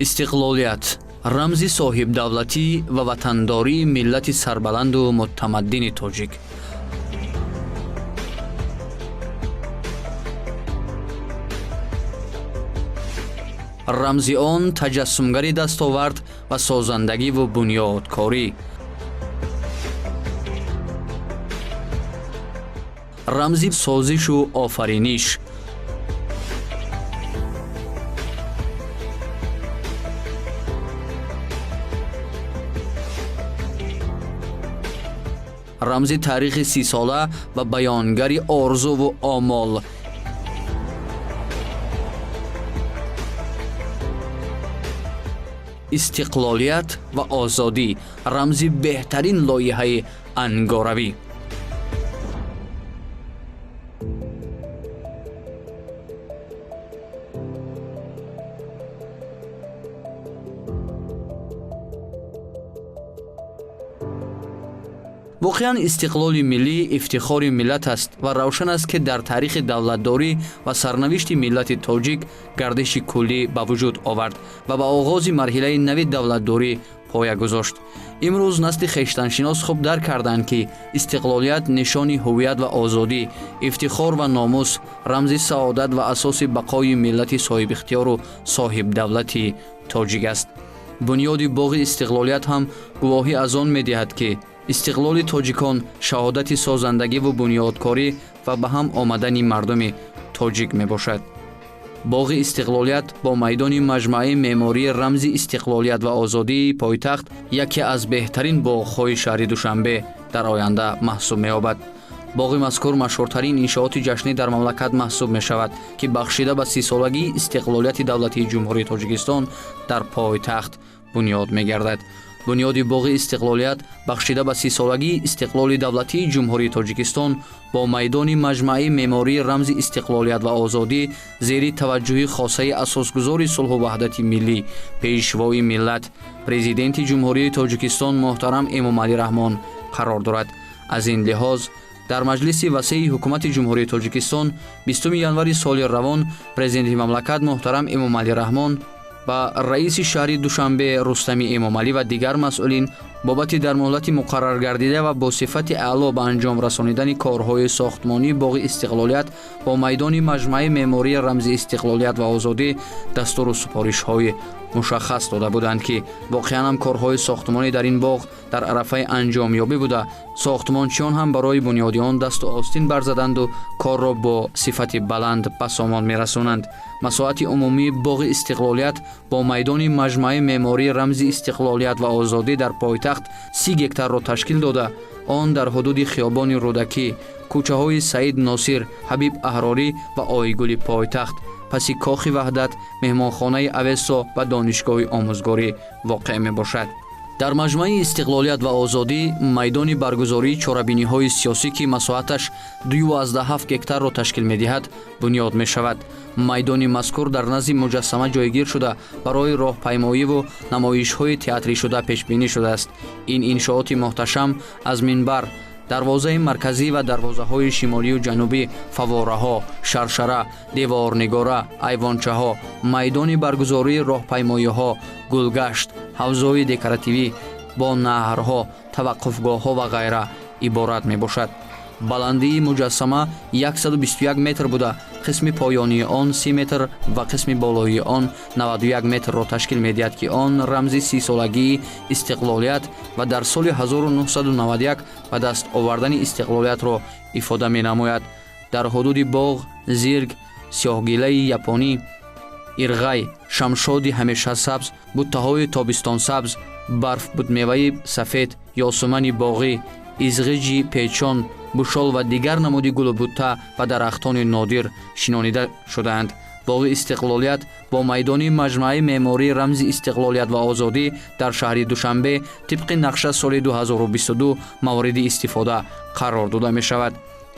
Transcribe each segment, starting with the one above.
استقلالیت رمز صاحب دولتی و وطنداری ملت سربلند و متمدن تاجیک. رمز آن تجسمگری دستاورد و سازندگی و بنیادکاری. رمز سازش و آفرینش. رمز تاریخ 30 ساله و بیانگر آرزو و آمال. استقلالیت و آزادی رمز بهترین لایحه انگاروی. واقعاً استقلال ملی افتخار ملت است و روشن است که در تاریخ دولتداری و سرنوشت ملت تاجیک گردش کلی به وجود آورد و به آغاز مرحله نو دولتداری پایه گذاشت. امروز نسل خویشتنشناس خوب درک کردند که استقلالیت نشان هویت و آزادی، افتخار و ناموس، رمز سعادت و اساس بقای ملت صاحب اختیار و صاحب دولت تاجیک است. بنیاد باغ استقلالیت هم گواهی از آن می‌دهد که استقلال تاجیکان شهادت سازندگی و بنیادکاری و به هم آمدن مردم تاجیک می باشد. باغ استقلالیت با میدان مجمع معماری رمز استقلالیت و آزادی پایتخت یکی از بهترین باغ‌های شهر دوشنبه در آینده محسوب می یابد. باغ مذکور مشهورترین انشاءات جشنی در مملکت محسوب می شود که بخشیده به 30 سالگی استقلالیت دولتی جمهوری تاجیکستان در پایتخت بنیاد می گردد. بنیاد باغ استقلالیت بخشیده به 30 سالگی استقلال دولتی جمهوری تاجیکستان با میدان مجمع معماری رمز استقلالیت و آزادی زیر توجه خاصه اساسگذار صلح و وحدت ملی پیشوای ملت پرزیدنت جمهوری تاجیکستان محترم امامعلی رحمان قرار دارد. از این لحاظ در مجلس وسیع حکومت جمهوری تاجیکستان 20 ینوری سال روان پرزیدنت مملکت محترم امامعلی رحمان با رئیس شهر دوشنبه رستمی امامعلی و دیگر مسئولین بابت در مهلت مقرر گردیده و با صفت اعلی به انجام رسانیدن کارهای ساختمانی باغ استقلالیت با میدان مجمع معماری رمز استقلالیت و آزادی دستور و سپارش‌های مشخص داده بودند که واقعاً هم کارهای ساختمانی در این باغ در عرفه انجام یابی بوده. ساختمانچیان هم برای بنیاد آن دست و آستین برزدند و کار را با صفت بلند به سامان می‌رسانند. مساحت عمومی باغ استقلالیت با میدان مجمع معماری رمز استقلالیت و آزادی در پایتخت 30 گکتار را تشکیل داده. آن در حدود خیابان رودکی، کوچه‌های سعید ناصر، حبیب احراری و آیگل پایتخت، پس کاخ وحدت، مهمانخانه اوسا و دانشگاه آموزگاری واقع می باشد. در مجمع استقلالیت و آزادی میدان برگزاری چاره‌بینی‌های سیاسی که مساحتش 2.7 گکتار را تشکیل می‌دهد بنیاد می‌شود. میدان مذکور در نزد مجسمه جایگیر شده برای راهپیمایی و نمایش‌های تئاتری شده پیش بینی شده است. این انشاءات محتشم از منبر، دروازه مرکزی و دروازه‌های شمالی و جنوبی، فواره‌ها، شرشره، دیوارنگاره، ایوانچه‌ها، میدان برگزاری راهپیمایی‌ها، گلگشت، حوض‌های دکوراتیوی با نهرها، توقفگاه‌ها و غیره عبارت می‌باشد. بلندی مجسمه 121 متر بوده. قسم پایانی آن 30 متر و قسم بالایی آن 91 متر را تشکیل می‌دهد که آن رمز 30 سالگی استقلالیت و در سال 1991 به دست آوردن استقلالیت را افاده می‌نماید. در حدود باغ زیرگ، سیاهگیله یاپانی، ارغی، شمشاد همیشه سبز، بوته‌های تابستان سبز، برف بوت‌میوه سفید، یاسمن باغی، ازغج پیچان، بوشال و دیگر نمودی گل و بوته و درختان نادر شنانیده شدند. باغ استقلالیت با میدان مجمع معماری رمز استقلالیت و آزادی در شهر دوشنبه طبق نقشه سال 2022 مورد استفاده قرار داده می شود.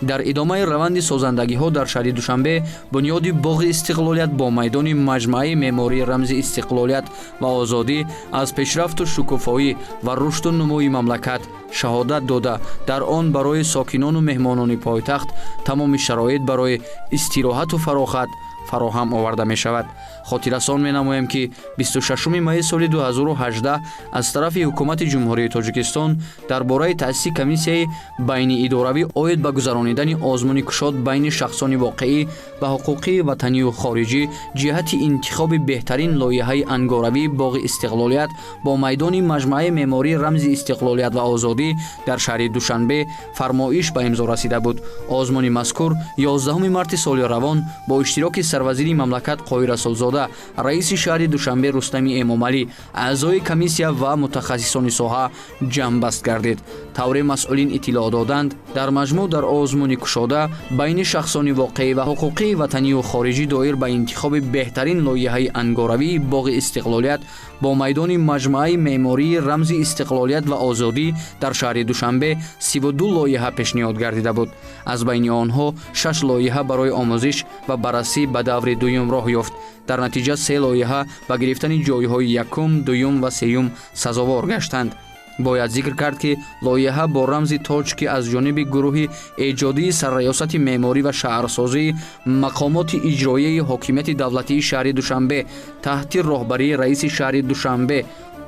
در ادامه روند سازندگی‌ها در شهر دوشنبه بنیاد باغ استقلالیت با میدان مجمع معماری رمز استقلالیت و آزادی از پیشرفت و شکوفایی و رشد و نموی مملکت شهادت داده. در آن برای ساکنان و مهمانان پایتخت تمام شرایط برای استراحت و فراغت фароҳам оварда мешавад. хотиррасон менамоем ки 26 майи соли 2018 аз тарафи ҳукумати ҷумҳурии Тоҷикистон дар бораи таъсиси комиссияи байниидоравӣ оид ба гузаронидани озмуни кушод байни шахсони воқеӣ ва ҳуқуқии ватанию хориҷӣ ҷиҳати интихоби беҳтарин лоиҳаи ангоравии боғи истиқлолият бо майдони маҷмӯаи меъмории рамзи истиқлолият ва озодӣ дар шаҳри Душанбе фармоиш ба имзо расида буд. озмуни мазкур 11 марти соли равон бо иштироки сарвазири мамлакат Қоҳир Расулзода, раиси шаҳри Душанбе Рустами Эмомалӣ, аъзои комиссия ва мутахассисони соҳа ҷамъбаст гардид. тавре масъулин иттилоъ доданд, дар маҷмӯъ дар озмуни кушода байни шахсони воқеӣ ва ҳуқуқии ватанию хориҷӣ доир ба интихоби беҳтарин лоиҳаи ангоравии боғи истиқлолият бо майдони маҷмӯаи меъмории рамзи истиқлолият ва озодӣ дар шаҳри Душанбе 32 лоиҳа пешниҳод гардида буд. аз байни онҳо 6 лоиҳа барои омӯзиш ва баррасӣ ба даври дуюм роҳ ёфт. дар натиҷа 3 лоиҳа ба гирифтани ҷойҳои якум, дуюм ва сеюм сазовор гаштанд. бояд зикр кард ки лоиҳа бо рамзи тоҷ ки аз ҷониби гурӯҳи эҷодии сарраёсати меъморӣ ва шаҳрсозии мақомоти иҷроияи ҳокимияти давлатии шаҳри Душанбе таҳти роҳбарии раиси шаҳри Душанбе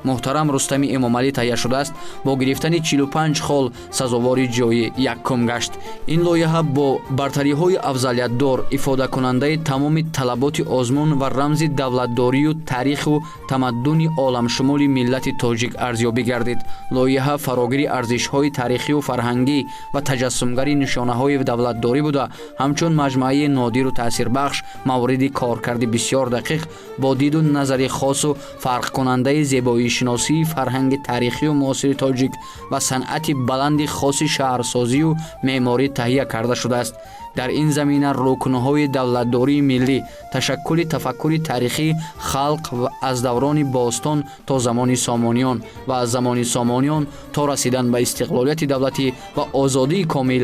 муҳтарам Рустами Эмомалӣ таҳия шудааст, бо гирифтани 45 хол сазовори ҷои якум гашт. ин лоиҳа бо бартариҳои афзалиятдор ифодакунандаи тамоми талаботи озмун ва рамзи давлатдорию таъриху тамаддуни оламшумули миллати тоҷик арзёбӣ гардид. лоиҳа фарогири арзишҳои таърихию фарҳангӣ ва таҷассумгари нишонаҳои давлатдорӣ буда, ҳамчун маҷмӯаи нодиру таъсирбахш мавриди коркарди бисёр дақиқ бо диду назари хосу фарқкунандаи зебоишиносии фарҳанги таърихию муосири тоҷик ва санъати баланди хоси шаҳрсозию меъморӣ таҳия карда шудааст. дар ин замина рукнҳои давлатдории миллӣ, ташаккули тафаккури таърихии халқ аз даврони бостон то замони Сомониён ва аз замони Сомониён то расидан ба истиқлолияти давлатӣ ва озодии комил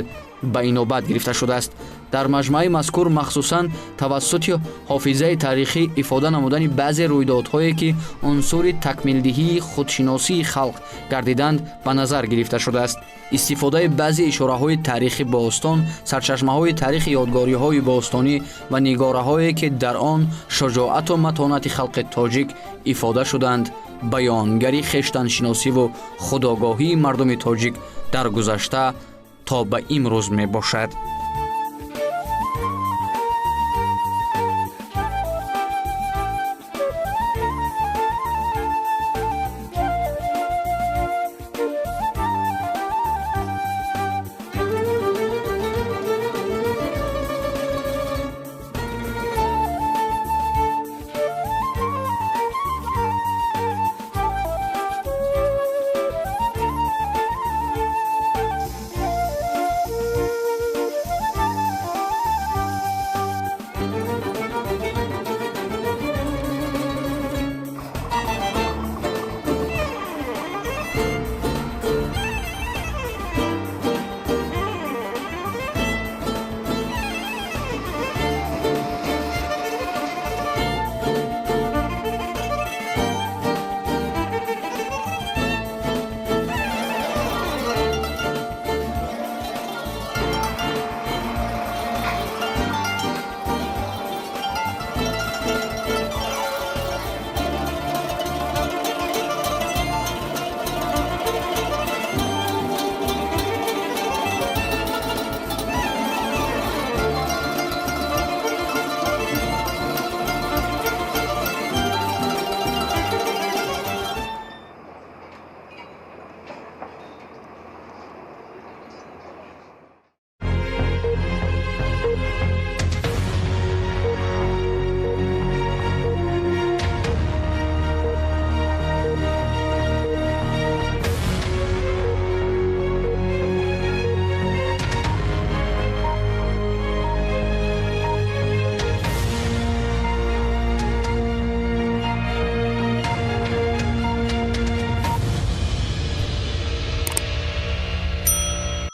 ба инобат гирифта шудааст. дар маҷмӯаи мазкур махсусан тавассути ҳофизаи таърихӣ ифода намудани баъзе рӯйдодҳое ки унсури такмилдиҳии худшиносии халқ гардиданд ба назар гирифта шудааст. истифодаи баъзе ишораҳои таърихи бостон, сарчашмаҳои таърихи ёдгориҳои бостонӣ ва нигораҳое ки дар он шуҷоату матонати халқи тоҷик ифода шуданд, баёнгари хештаншиносиву худогоҳии мардуми тоҷик дар гузашта то ба имрӯз мебошад.